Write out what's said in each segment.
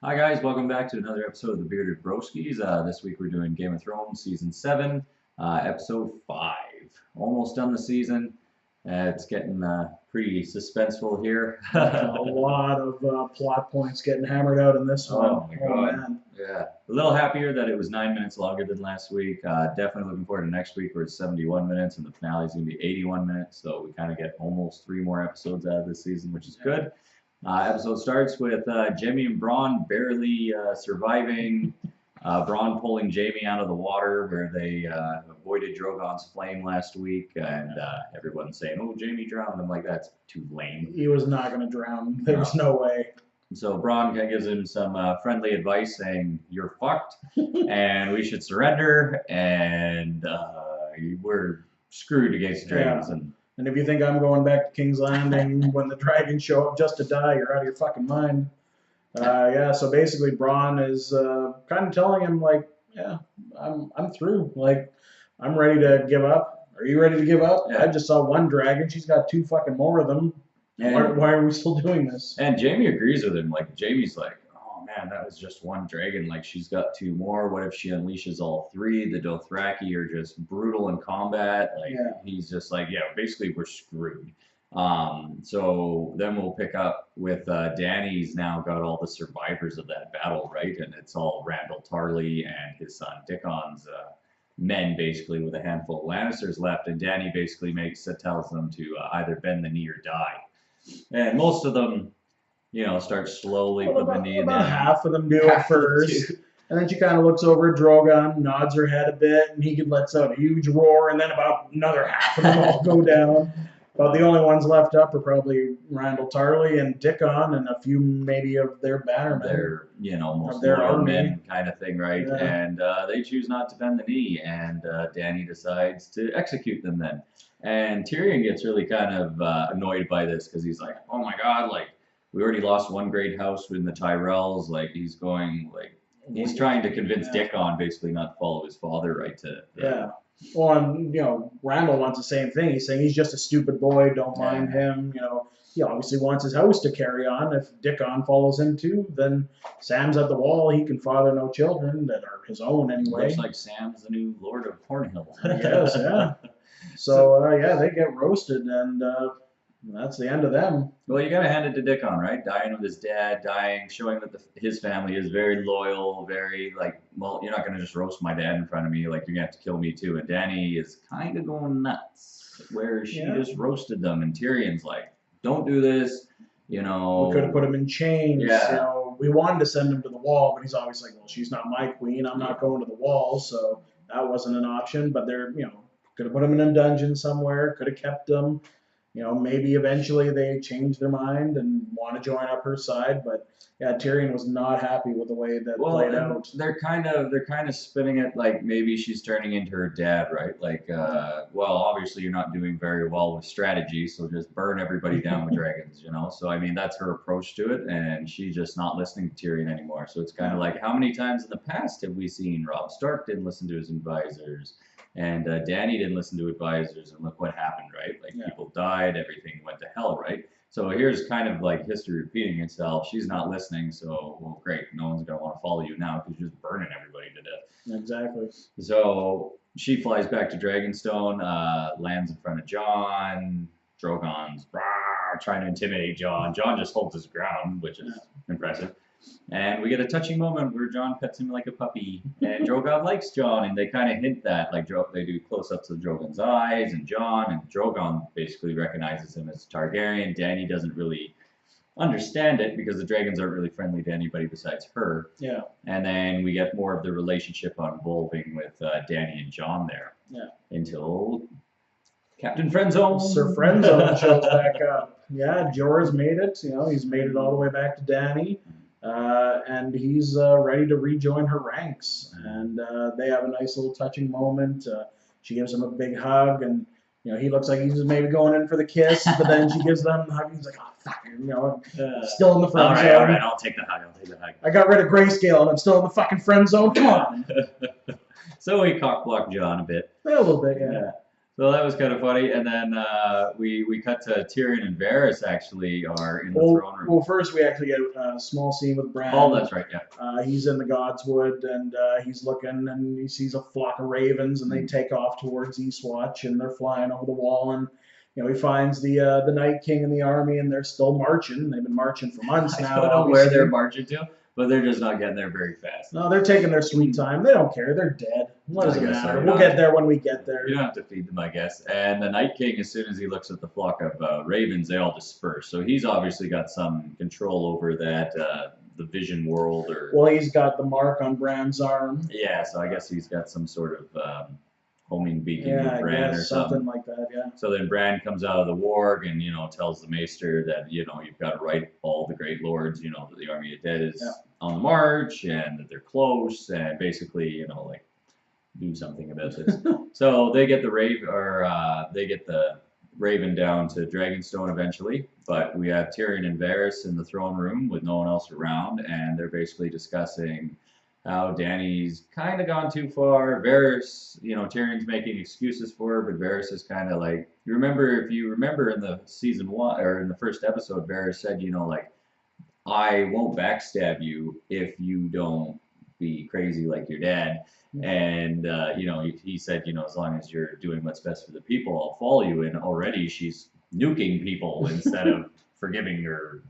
Hi guys, welcome back to another episode of the Bearded Broskies. This week we're doing Game of Thrones Season 7, Episode 5. Almost done the season. It's getting pretty suspenseful here. A lot of plot points getting hammered out in this one. Oh my god. Man. Yeah. A little happier that it was 9 minutes longer than last week. Definitely looking forward to next week where it's 71 minutes and the finale is going to be 81 minutes. So we kind of get almost 3 more episodes out of this season, which is good. Episode starts with Jaime and Bronn barely surviving. Bronn pulling Jaime out of the water where they avoided Drogon's flame last week, and everyone's saying, "Oh, Jaime drowned." I'm like, "That's too lame." He was not going to drown. There was no way. So Bronn gives him some friendly advice, saying, "You're fucked, and we should surrender, and we're screwed against dragons." Yeah. And if you think I'm going back to King's Landing when the dragons show up just to die, you're out of your fucking mind. So basically Bronn is kind of telling him, like, yeah, I'm through. Like, I'm ready to give up. Are you ready to give up? Yeah. I just saw one dragon. She's got 2 fucking more of them. Why are we still doing this? And Jaime agrees with him. Like, Jaime's like, "Oh man, that was just one dragon. Like, she's got 2 more. What if she unleashes all 3? The Dothraki are just brutal in combat." Like, he's just like, "Yeah, basically we're screwed." So then we'll pick up with Dany's now got all the survivors of that battle, right? And it's all Randall Tarly and his son Dickon's men, basically, with a handful of Lannisters left. And Dany basically tells them to either bend the knee or die. And most of them, start slowly putting the knee in there. About half of them do it first. And then she kind of looks over at Drogon, nods her head a bit, and he lets out a huge roar, and then about another half of them all go down. But the only ones left up are probably Randall Tarly and Dickon and a few maybe of their bannermen. Their, most their loyal army. men kind of thing, right? Yeah. And they choose not to bend the knee, and Dany decides to execute them then. And Tyrion gets really kind of annoyed by this because he's like, "Oh my god, like, we already lost one great house in the Tyrells." Like, he's trying to convince Dickon basically not to follow his father, right? Yeah. Well, and, Randall wants the same thing. He's saying he's just a stupid boy, don't mind him. He obviously wants his house to carry on. If Dickon follows him too, then Sam's at the wall. He can father no children that are his own anyway. Looks like Sam's the new Lord of Cornhill. Yes, yeah. So, they get roasted, and that's the end of them. Well, you gotta hand it to Dickon, right? Dying with his dad, showing that his family is very loyal, very like, well, you're not gonna just roast my dad in front of me, like, you're gonna have to kill me too. And Dany is kind of going nuts, where she just roasted them, and Tyrion's like, "Don't do this," We could have put him in chains. Yeah. We wanted to send him to the wall, but he's always like, "Well, she's not my queen. I'm not going to the wall," so that wasn't an option. But they're, could have put him in a dungeon somewhere. Could have kept him. Maybe eventually they change their mind and want to join up her side, but yeah, Tyrion was not happy with the way that played out. They're kind of spinning it like maybe she's turning into her dad, right? Like, well, obviously you're not doing very well with strategy, so just burn everybody down with dragons, So I mean, that's her approach to it, and she's just not listening to Tyrion anymore. So it's kind of like, how many times in the past have we seen Robb Stark didn't listen to his advisors? And Dany didn't listen to advisors, and look what happened, right? Like, people died, everything went to hell, right? So here's kind of like history repeating itself. She's not listening, so, well, great. No one's going to want to follow you now because you're just burning everybody to death. Exactly. So she flies back to Dragonstone, lands in front of Jon. Drogon's trying to intimidate Jon. Jon just holds his ground, which is impressive. And we get a touching moment where Jon pets him like a puppy, and Drogon likes Jon, and they kind of hint that, like, they do close-ups of Drogon's eyes and Jon, and Drogon basically recognizes him as Targaryen. Dany doesn't really understand it because the dragons aren't really friendly to anybody besides her. Yeah. And then we get more of the relationship unfolding with Dany and Jon there. Yeah. Until Captain Friendzone. Sir Friendzone shows back up. Yeah, Jorah's made it. He's made it all the way back to Dany. And he's ready to rejoin her ranks. And they have a nice little touching moment. She gives him a big hug, and he looks like he's maybe going in for the kiss, but then she gives them the hug. He's like, "Oh fuck," still in the friend zone. All right, I'll take the hug. I got rid of Grayscale, and I'm still in the fucking friend zone. Come on. So he cockblocked Jon a bit. A little bit, yeah. So that was kind of funny, and then we cut to Tyrion and Varys actually are in the throne room. Well, first we actually get a small scene with Bran. Oh, that's right, He's in the Godswood, and he's looking, and he sees a flock of ravens, and they take off towards Eastwatch, and they're flying over the wall, and he finds the Night King and the army, and they're still marching. They've been marching for months now. I don't know where they're marching to, but they're just not getting there very fast. No, they're taking their sweet time. They don't care. They're dead. What does it matter? We'll get there when we get there. You don't have to feed them, I guess. And the Night King, as soon as he looks at the flock of ravens, they all disperse. So he's obviously got some control over that, the vision world. Well, he's got the mark on Bran's arm. Yeah, so I guess he's got some sort of homing beacon with I Bran guess, or something like that, yeah. So then Bran comes out of the warg and, tells the maester that, you've got to write all the great lords, that the army of dead is on the march and that they're close and basically, do something about this. So they get the Raven down to Dragonstone eventually, but we have Tyrion and Varys in the throne room with no one else around, and they're basically discussing how Dany's kind of gone too far. Varys, Tyrion's making excuses for her, but Varys is kind of like, if you remember in the season 1 or in the first episode, Varys said, I won't backstab you if you don't be crazy like your dad. And, he said, as long as you're doing what's best for the people, I'll follow you. And already she's nuking people instead of forgiving or,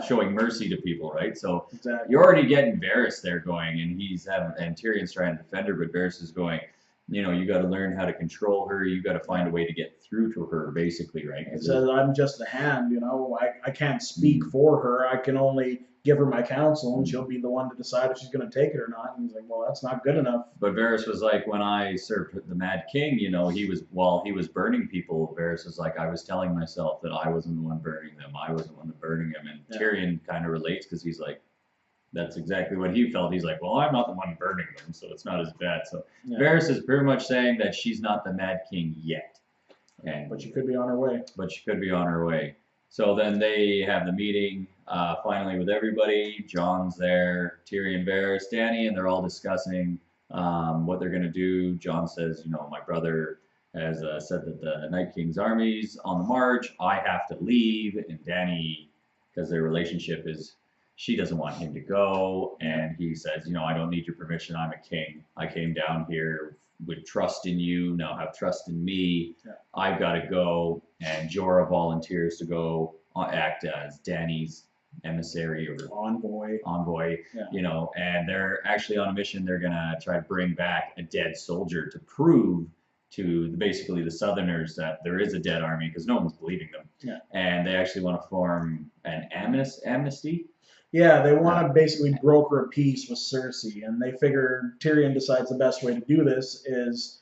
showing mercy to people, right? So you're already getting Varys there going, and and Tyrion's trying to defend her, but Varys is going, you got to learn how to control her. You got to find a way to get through to her, basically, right? He says, I'm just a hand, I can't speak for her. I can only give her my counsel, and she'll be the one to decide if she's going to take it or not. And he's like, well, that's not good enough. But Varys was like, when I served the Mad King, while he was burning people, Varys was like, I was telling myself that I wasn't the one burning them. I wasn't the one burning them. And Tyrion kind of relates because he's like, that's exactly what he felt. He's like, well, I'm not the one burning them, so it's not as bad. So Varys is pretty much saying that she's not the Mad King yet. But she could be on her way. So then they have the meeting finally with everybody. Jon's there, Tyrion, Varys, Dany, and they're all discussing what they're going to do. Jon says, my brother has said that the Night King's army's on the march. I have to leave. And Dany, because their relationship is, she doesn't want him to go. And he says, I don't need your permission. I'm a king. I came down here with trust in you, now have trust in me. I've got to go. And Jorah volunteers to go act as Dany's emissary or envoy, and they're actually on a mission. They're going to try to bring back a dead soldier to prove to basically the Southerners that there is a dead army, because no one's believing them. And they actually want to form an amnesty. Yeah, they want to basically broker a peace with Cersei, and they figure Tyrion decides the best way to do this is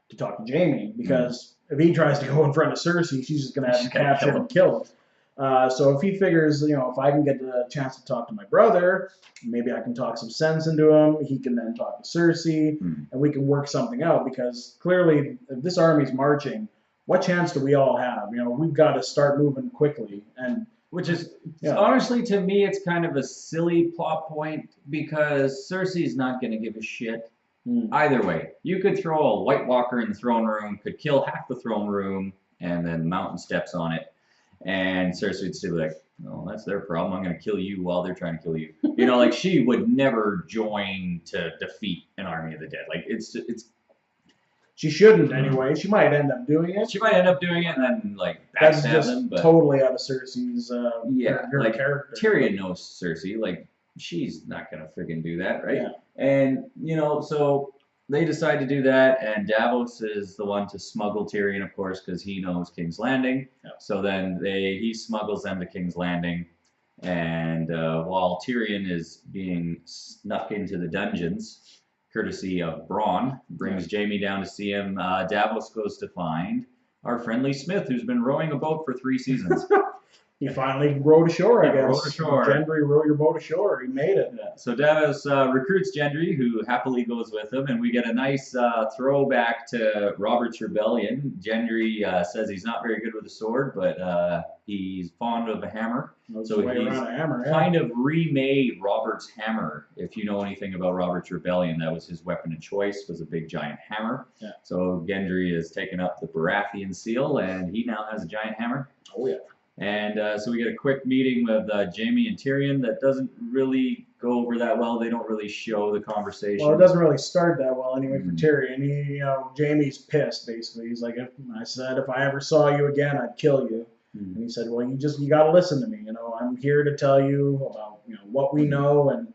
to talk to Jaime, because if he tries to go in front of Cersei, she's just going to have him captured and killed. So if he figures, if I can get the chance to talk to my brother, maybe I can talk some sense into him. He can then talk to Cersei, and we can work something out, because clearly, if this army's marching, what chance do we all have? We've got to start moving quickly. And which is, honestly, to me, it's kind of a silly plot point, because Cersei's not going to give a shit. Either way, you could throw a White Walker in the throne room, could kill half the throne room, and then Mountain steps on it, and Cersei would still be like, "No, that's their problem. I'm going to kill you while they're trying to kill you." She would never join to defeat an army of the dead. It's. She shouldn't anyway. She might end up doing it. And then backstab them. But totally out of Cersei's her character. Tyrion knows Cersei. She's not gonna friggin' do that, right? Yeah. And so they decide to do that, and Davos is the one to smuggle Tyrion, of course, because he knows King's Landing. Yeah. So then he smuggles them to King's Landing, and while Tyrion is being snuck into the dungeons, courtesy of Bronn, brings Jaime down to see him, Davos goes to find our friendly Smith, who's been rowing a boat for 3 seasons. He finally rowed ashore, I guess. Rowed ashore. Gendry, row your boat ashore. He made it. Yeah. So Davos recruits Gendry, who happily goes with him, and we get a nice throwback to Robert's Rebellion. Gendry says he's not very good with a sword, but he's fond of a hammer. So he's around a hammer, kind of remade Robert's hammer. If you know anything about Robert's Rebellion, that was his weapon of choice, was a big giant hammer. Yeah. So Gendry has taken up the Baratheon seal, and he now has a giant hammer. Oh, yeah. And so we get a quick meeting with Jaime and Tyrion that doesn't really go over that well. They don't really show the conversation. Well, it doesn't really start that well anyway for Tyrion. Jaime's pissed, basically. He's like, if I ever saw you again, I'd kill you. And he said, well, you got to listen to me. I'm here to tell you about, what we know, and,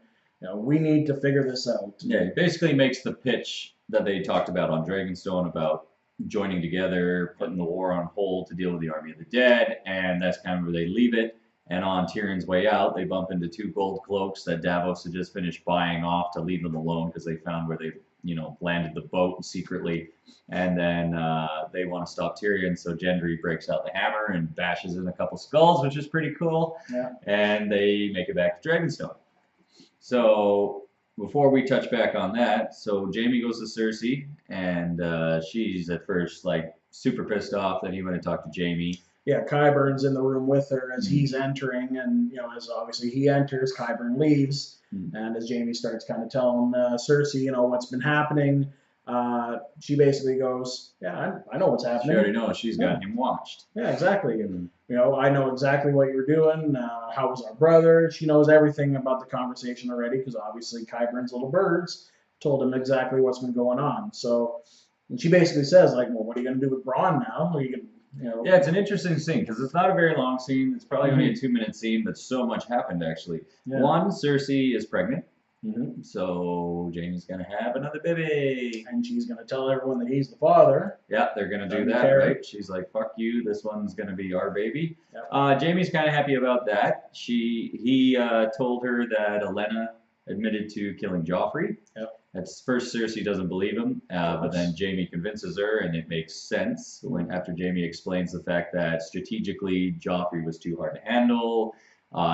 we need to figure this out. Yeah, he basically makes the pitch that they talked about on Dragonstone about joining together, putting the war on hold to deal with the army of the dead, and that's kind of where they leave it. And on Tyrion's way out, they bump into 2 gold cloaks that Davos had just finished buying off to leave them alone because they found where they, landed the boat secretly. And then they want to stop Tyrion, so Gendry breaks out the hammer and bashes in a couple skulls, which is pretty cool. Yeah. And they make it back to Dragonstone. So before we touch back on that, so Jaime goes to Cersei, and she's at first like super pissed off that he went and talked to Jaime. Yeah, Qyburn's in the room with her as he's entering, and as obviously he enters, Qyburn leaves, and as Jaime starts kind of telling Cersei, what's been happening, she basically goes, "Yeah, I know what's happening." She already knows. She's got him watched. Yeah, exactly. And I know exactly what you're doing. How was our brother? She knows everything about the conversation already because obviously Qyburn's little birds told him exactly what's been going on. So, and she basically says, like, well, what are you going to do with Bronn now? Are you gonna, Yeah, it's an interesting scene because it's not a very long scene. It's probably only a 2-minute scene, but so much happened actually. Yeah. One, Cersei is pregnant. So Jaime's gonna have another baby, and she's gonna tell everyone that he's the father. Yeah, they're gonna do that, right? She's like, "Fuck you! This one's gonna be our baby." Yep. Jaime's kind of happy about that. He told her that Olenna admitted to killing Joffrey. Yep. At first, Cersei doesn't believe him, but then Jaime convinces her, and it makes sense after Jaime explains the fact that strategically Joffrey was too hard to handle.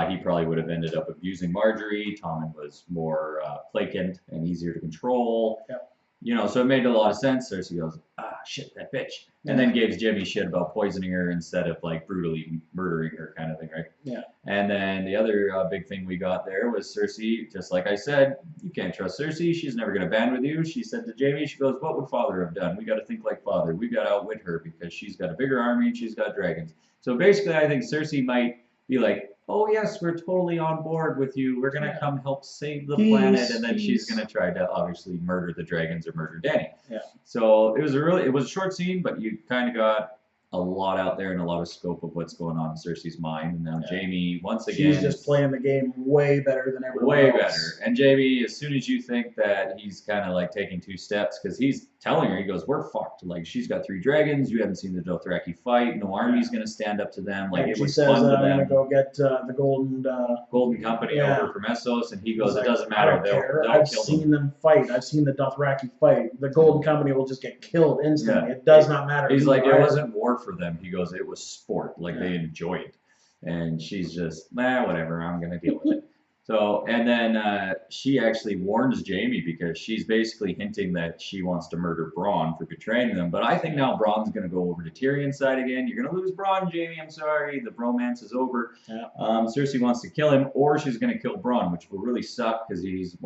He probably would have ended up abusing Marjorie. Tommen was more placent and easier to control. Yep. So it made a lot of sense. Cersei goes, shit, that bitch. And then gives Jaime shit about poisoning her instead of like brutally murdering her kind of thing, right? Yeah. And then the other big thing we got there was Cersei, just like I said, you can't trust Cersei. She's never going to band with you. She said to Jaime, she goes, what would father have done? We got to think like father. We got to outwit her because she's got a bigger army and she's got dragons. So basically, I think Cersei might be like, oh yes, we're totally on board with you. We're gonna come help save the planet, and then she's gonna try to obviously murder the dragons or murder Dany. Yeah. So it was a short scene, but you kind of got a lot out there and a lot of scope of what's going on in Cersei's mind. And now Jaime, once again, she's just playing the game way better than everyone way else. Better. And Jaime, as soon as you think that he's kind of like taking 2 steps, because he's telling her, he goes, we're fucked. Like, she's got 3 dragons. You haven't seen the Dothraki fight. No army's going to stand up to them. Like, it was fun to them. I'm going to go get the Golden Company over from Essos. And he goes, it doesn't I matter. don't care. They'll I've kill seen them fight. I've seen the Dothraki fight. The Golden Company will just get killed instantly. It does not matter. He's like, it wasn't war for them. He goes, it was sport. Like, they enjoyed it. And she's just, whatever. I'm going to deal with it. So, and then she actually warns Jaime because she's basically hinting that she wants to murder Bronn for betraying them. But I think now Bronn's going to go over to Tyrion's side again. You're going to lose Bronn, Jaime. I'm sorry. The bromance is over. Yeah. Cersei wants to kill him, or she's going to kill Bronn, which will really suck because he's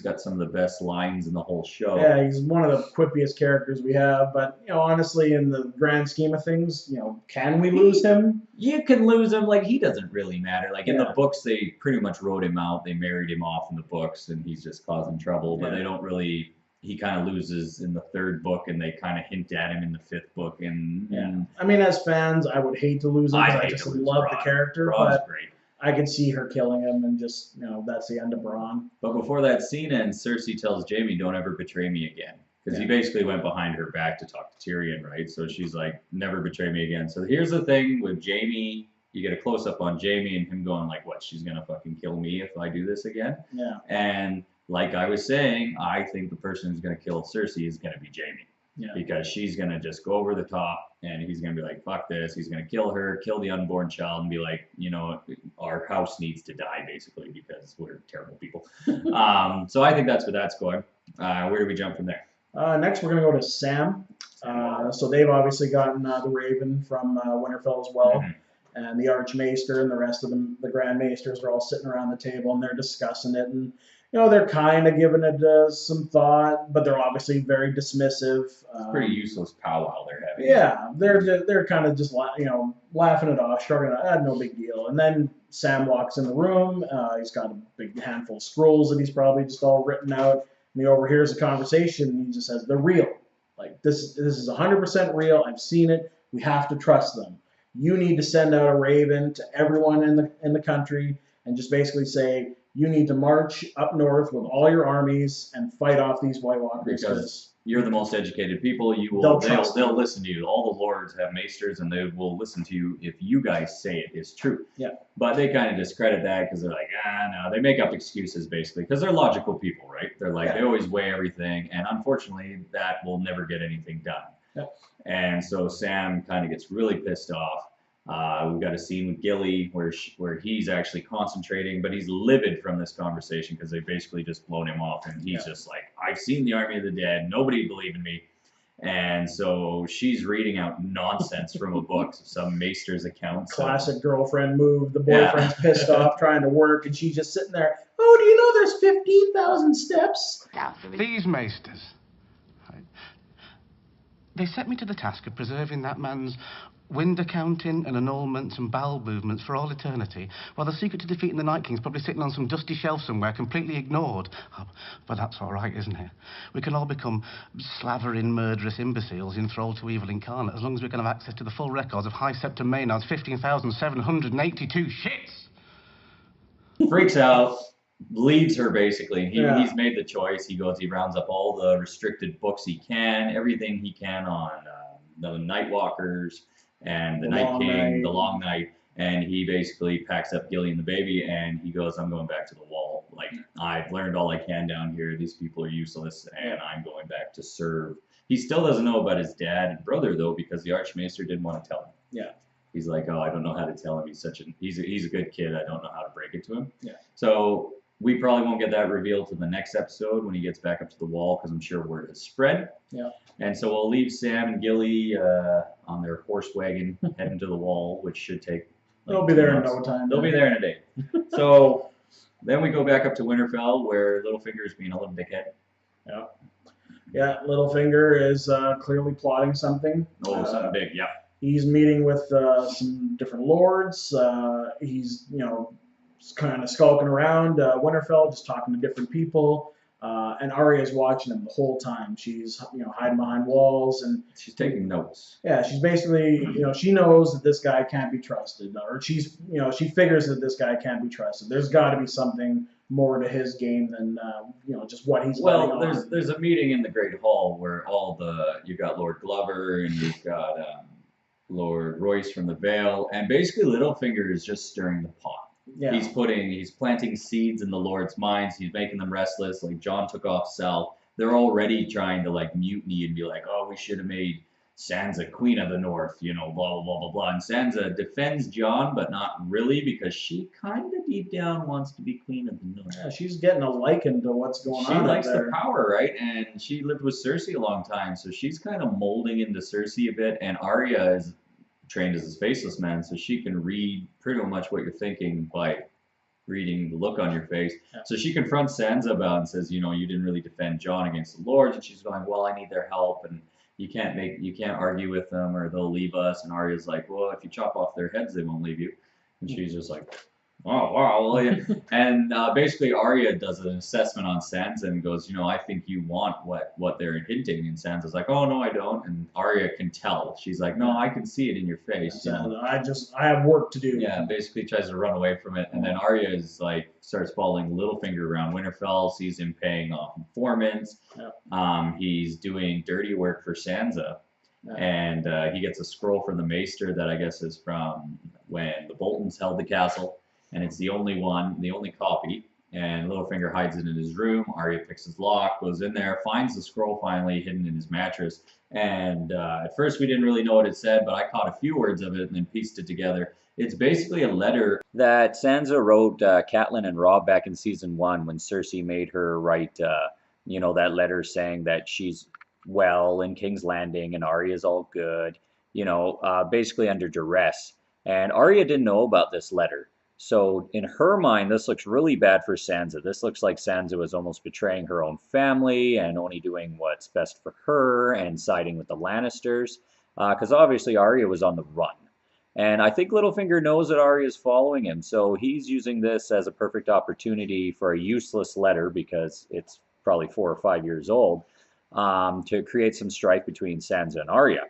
got some of the best lines in the whole show. Yeah, he's one of the quippiest characters we have. But, honestly, in the grand scheme of things, can we lose him? You can lose him. Like, he doesn't really matter. Like, in the books, they pretty much wrote him out. They married him off in the books, and he's just causing trouble. But they don't really... He kind of loses in the 3rd book, and they kind of hint at him in the 5th book. And I mean, as fans, I would hate to lose him because I just love the character. Bronn's but great. I could see her killing him, and just, that's the end of Bronn. But before that scene ends, Cersei tells Jaime, don't ever betray me again. Because he basically went behind her back to talk to Tyrion, right? So she's like, never betray me again. So here's the thing with Jaime. You get a close-up on Jaime and him going like, what, she's going to fucking kill me if I do this again? Yeah. And like I was saying, I think the person who's going to kill Cersei is going to be Jaime. because she's gonna just go over the top, and he's gonna be like, "Fuck this!" He's gonna kill her, kill the unborn child, and be like, our house needs to die basically because we're terrible people. So I think that's where that's going. Where do we jump from there? Next, we're going to go to Sam. So they've obviously gotten the Raven from Winterfell as well. Mhm. And the Archmaester and the rest of the Grand Maesters are all sitting around the table and they're discussing it. And, they're kind of giving it some thought, but they're obviously very dismissive. It's a pretty useless powwow they're having. Yeah, they're kind of just laughing it off, shrugging it off, no big deal. And then Sam walks in the room. He's got a big handful of scrolls that he's probably just all written out. And he overhears a conversation and he just says, "They're real. Like this is 100% real. I've seen it. We have to trust them. You need to send out a raven to everyone in the country and just basically say, you need to march up north with all your armies and fight off these White Walkers." Because you're the most educated people. They'll listen to you. All the lords have maesters, and they will listen to you if you guys say it is true. Yeah. But they kind of discredit that because they're like, no. They make up excuses basically because they're logical people, right? They're like, they always weigh everything, and unfortunately, that will never get anything done. Yeah. And so Sam kind of gets really pissed off. We've got a scene with Gilly where he's actually concentrating, but he's livid from this conversation because they've basically just blown him off, and he's just like, "I've seen the Army of the Dead. Nobody believed in me." And so she's reading out nonsense from a book, some maester's accounts. Classic girlfriend move. The boyfriend's pissed off trying to work, and she's just sitting there. "Oh, do you know there's 15,000 steps?" These maesters, they set me to the task of preserving that man's wind accounting and annulments and bowel movements for all eternity, while the secret to defeating the Night King's probably sitting on some dusty shelf somewhere, completely ignored. Oh, but that's all right, isn't it? We can all become slavering, murderous imbeciles enthralled to evil incarnate, as long as we can have access to the full records of High Septon Maynard's 15,782 shits. Freaks out, leaves her basically. He's made the choice. He rounds up all the restricted books he can, everything he can on the Night Walkers and the Night King, the Long Night, and he basically packs up Gilly and the baby, and he goes, "I'm going back to the wall. Like, I've learned all I can down here. These people are useless, and I'm going back to serve." He still doesn't know about his dad and brother, though, because the Archmaester didn't want to tell him. Yeah. He's like, "Oh, I don't know how to tell him. He's a good kid. I don't know how to break it to him." Yeah. So we probably won't get that revealed to the next episode when he gets back up to the wall, because I'm sure word has spread. Yeah. And so we'll leave Sam and Gilly on their horse wagon heading to the wall, which should take. They'll be there in no time. They'll be there in a day. So then we go back up to Winterfell, where Littlefinger's being a little dickhead. Yeah. Yeah, Littlefinger is clearly plotting something. Oh, something big, yeah. He's meeting with some different lords. He's, kind of skulking around Winterfell, just talking to different people. And Arya's watching him the whole time. She's, hiding behind walls, and she's taking notes. Yeah, she's basically, she knows that this guy can't be trusted, or she figures that this guy can't be trusted. There's got to be something more to his game than, just what he's letting on. There's a meeting in the Great Hall where you've got Lord Glover and you've got Lord Royce from the Vale, and basically Littlefinger is just stirring the pot. Yeah. He's planting seeds in the Lord's minds. He's making them restless. Like, Jon took off south. They're already trying to mutiny and be like, "Oh, we should have made Sansa Queen of the North," blah blah blah blah blah. And Sansa defends Jon, but not really, because she kind of deep down wants to be Queen of the North. Yeah, she's getting a liking to what's going on. She likes the power, right? And she lived with Cersei a long time, so she's kind of molding into Cersei a bit. And Arya is trained as a faceless man, so she can read pretty much what you're thinking by reading the look on your face. Yeah. So she confronts Sansa about it and says, you didn't really defend Jon against the lords, and she's going, "Well, I need their help, and you can't argue with them or they'll leave us." And Arya's like, "Well, if you chop off their heads, they won't leave you." And she's just like, "Oh, wow." And basically Arya does an assessment on Sansa and goes, "I think you want what they're hinting." And Sansa's like, "Oh, no, I don't." And Arya can tell. She's like, "No, I can see it in your face." I have work to do. Yeah, basically tries to run away from it. And then Arya is starts following Littlefinger around Winterfell, sees him paying off informants. Yeah. He's doing dirty work for Sansa. Yeah. And he gets a scroll from the Maester that I guess is from when the Boltons held the castle. And it's the only copy. and Littlefinger hides it in his room. Arya picks his lock, goes in there, finds the scroll finally hidden in his mattress. And at first we didn't really know what it said, but I caught a few words of it and then pieced it together. It's basically a letter that Sansa wrote Catelyn and Robb back in season 1 when Cersei made her write, that letter saying that she's well in King's Landing and Arya's all good, basically under duress. And Arya didn't know about this letter. So in her mind, this looks really bad for Sansa. This looks like Sansa was almost betraying her own family and only doing what's best for her and siding with the Lannisters. Because obviously Arya was on the run. And I think Littlefinger knows that Arya is following him. So he's using this as a perfect opportunity for a useless letter, because it's probably 4 or 5 years old, to create some strife between Sansa and Arya.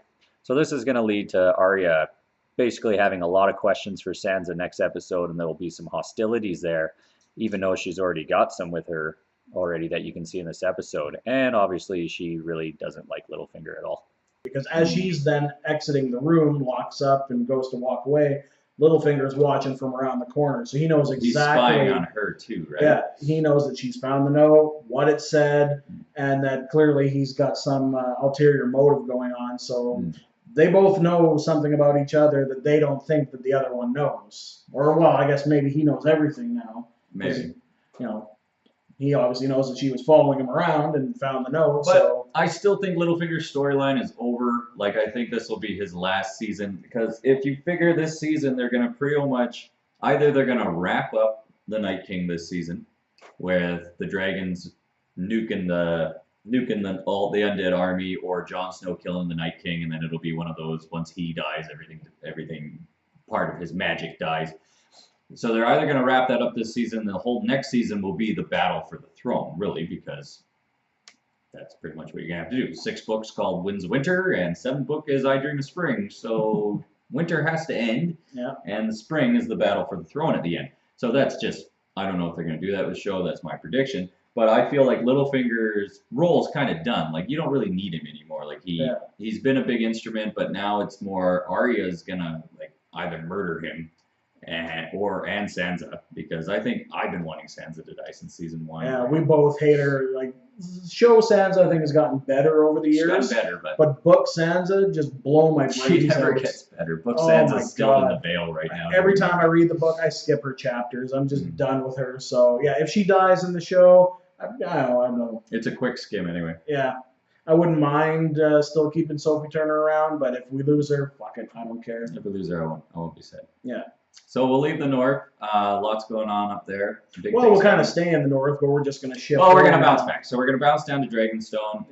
So this is going to lead to Arya basically having a lot of questions for Sansa next episode, and there will be some hostilities there, even though she's already got some with her already that you can see in this episode. And obviously she really doesn't like Littlefinger at all. Because as she's then exiting the room, locks up and goes to walk away, Littlefinger's watching from around the corner, so he knows exactly. He's spying on her too, right? Yeah, he knows that she's found the note, what it said, and that clearly he's got some ulterior motive going on. So they both know something about each other that they don't think that the other one knows. Or, well, I guess maybe he knows everything now. Maybe. He obviously knows that she was following him around and found the note. But so I still think Littlefinger's storyline is over. Like, I think this will be his last season, because if you figure this season, they're going to pretty much, either they're going to wrap up the Night King this season with the dragons nuking the undead army, or Jon Snow killing the Night King, and then it'll be one of those, once he dies, everything part of his magic dies. So they're either going to wrap that up this season. The whole next season will be the battle for the throne, really, because that's pretty much what you're going to have to do. 6 books called Winds of Winter, and 7th book is I Dream of Spring. So winter has to end, and the spring is the battle for the throne at the end. So that's just, I don't know if they're going to do that with the show. That's my prediction. But I feel like Littlefinger's role is kind of done. Like, you don't really need him anymore. Like, he's been a big instrument, but now it's more Arya's going to, like, either murder him and Sansa, because I think I've been wanting Sansa to die since season 1. Yeah, we both hate her. Like, show Sansa, I think, has gotten better over the years. She's gotten better, but book Sansa just blow my brains out. She never gets better. Book Sansa's still in the veil right now. Every time I read the book, I skip her chapters. I'm just done with her. So yeah, if she dies in the show, I don't know. It's a quick skim anyway. Yeah. I wouldn't mind still keeping Sophie Turner around, but if we lose her, fuck it, I don't care. If we lose her, I won't be sad. Yeah. So we'll leave the north. Lots going on up there. We'll kind of stay in the north, but we're just going to shift. Well, we're going to bounce back. So we're going to bounce down to Dragonstone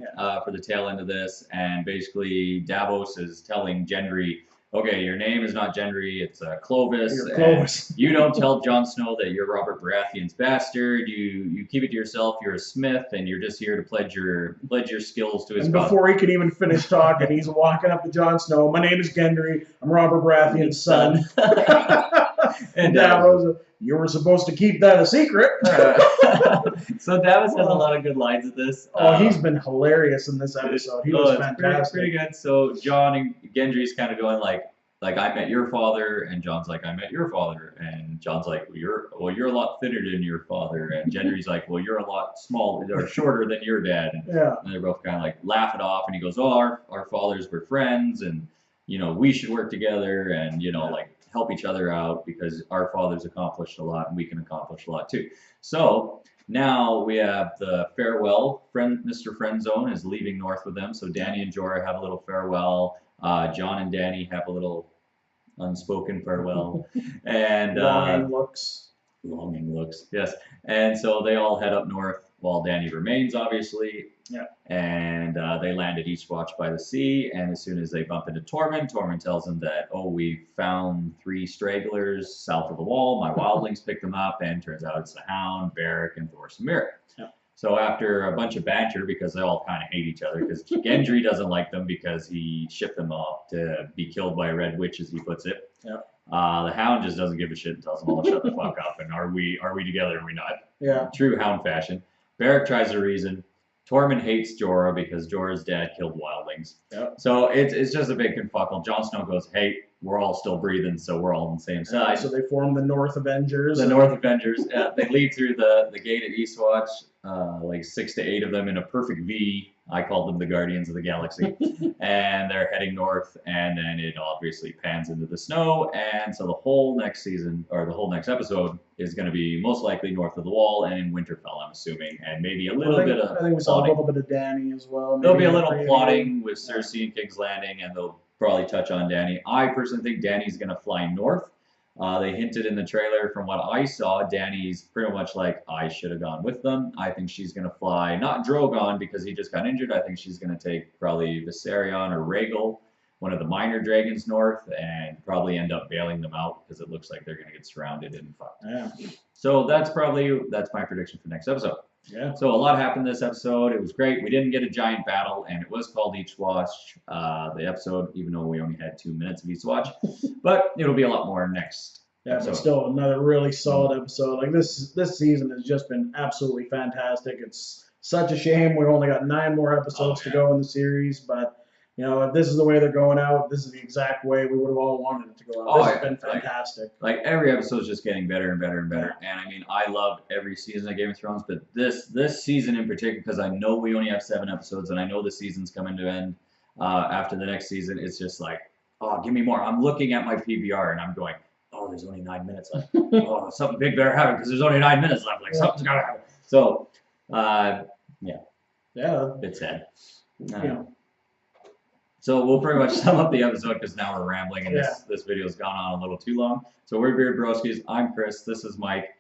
for the tail end of this. And basically, Davos is telling Gendry, okay, your name is not Gendry, it's Clovis. You're Clovis. You don't tell Jon Snow that you're Robert Baratheon's bastard. You keep it to yourself. You're a smith, and you're just here to pledge your skills to his And cause. Before he can even finish talking, he's walking up to Jon Snow. My name is Gendry. I'm Robert Baratheon's son. And Davos, you were supposed to keep that a secret. So Davos has a lot of good lines at this. Oh, he's been hilarious in this episode. He was fantastic. Pretty good. So Jon and Gendry's kind of going like I met your father, and Jon's like, I met your father, and Jon's like, you're a lot thinner than your father, and Gendry's like, well, you're a lot shorter than your dad, and they're both kind of like laugh it off, and he goes, oh, our fathers were friends, and we should work together, and like help each other out, because our fathers accomplished a lot and we can accomplish a lot too. So now we have the farewell. Mr. Friendzone is leaving north with them. So Dany and Jorah have a little farewell. Jon and Dany have a little unspoken farewell. And longing looks. Yes. And so they all head up north while Dany remains, obviously. Yeah. And they land at Eastwatch by the Sea, and as soon as they bump into Tormund tells them that, oh, we found 3 stragglers south of the wall. My wildlings picked them up, and turns out it's the Hound, Beric, and Thoros and Merrick. Yeah. So after a bunch of banter, because they all kind of hate each other, because Gendry doesn't like them because he shipped them off to be killed by a red witch, as he puts it. Yeah. The Hound just doesn't give a shit and tells them all to shut the fuck up, and are we together or are we not? Yeah. True Hound fashion. Beric tries to reason. Tormund hates Jorah because Jorah's dad killed wildlings. Yep. So it's just a big confuckle. Jon Snow goes, hey, we're all still breathing, so we're all on the same side. So they form the North Avengers. The North Avengers. They lead through the gate at Eastwatch, like 6 to 8 of them in a perfect V. I called them the Guardians of the Galaxy. And they're heading north, and then it obviously pans into the snow. And so the whole next season, or the whole next episode, is going to be most likely north of the Wall and in Winterfell, I'm assuming. And maybe a little bit of I think we saw a plotting. little bit of Dany as well. There'll be a maybe little preview. plotting with Cersei and King's Landing, and they'll probably touch on Dany. I personally think Dany's going to fly north. They hinted in the trailer, from what I saw, Dany's pretty much like, I should have gone with them. I think she's going to fly, not Drogon because he just got injured. I think she's going to take probably Viserion or Rhaegal, one of the minor dragons north, and probably end up bailing them out because it looks like they're going to get surrounded and fucked. Yeah. So that's my prediction for next episode. Yeah. So a lot happened this episode. It was great. We didn't get a giant battle, and it was called Eastwatch, the episode, even though we only had 2 minutes of Eastwatch. But it'll be a lot more next Yeah, but episode. still another really solid episode. Like this season has just been absolutely fantastic. It's such a shame we only got 9 more episodes to go in the series, but you know, if this is the way they're going out, this is the exact way we would have all wanted it to go out. This has been fantastic. Like every episode is just getting better and better and better. And I mean, I love every season of Game of Thrones, but this season in particular, because I know we only have 7 episodes, and I know the season's coming to end after the next season. It's just like, oh, give me more. I'm looking at my PVR and I'm going, oh, there's only 9 minutes left. Oh, something big better happen because there's only 9 minutes left. Like something's gotta happen. So, Yeah. it's sad. Yeah. So we'll pretty much sum up the episode because now we're rambling and this video's gone on a little too long. So we're Beard Broskies. I'm Chris. This is Mike.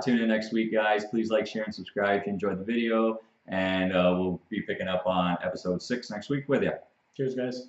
Tune in next week, guys. Please like, share, and subscribe if you enjoyed the video. And we'll be picking up on episode 6 next week with you. Cheers, guys.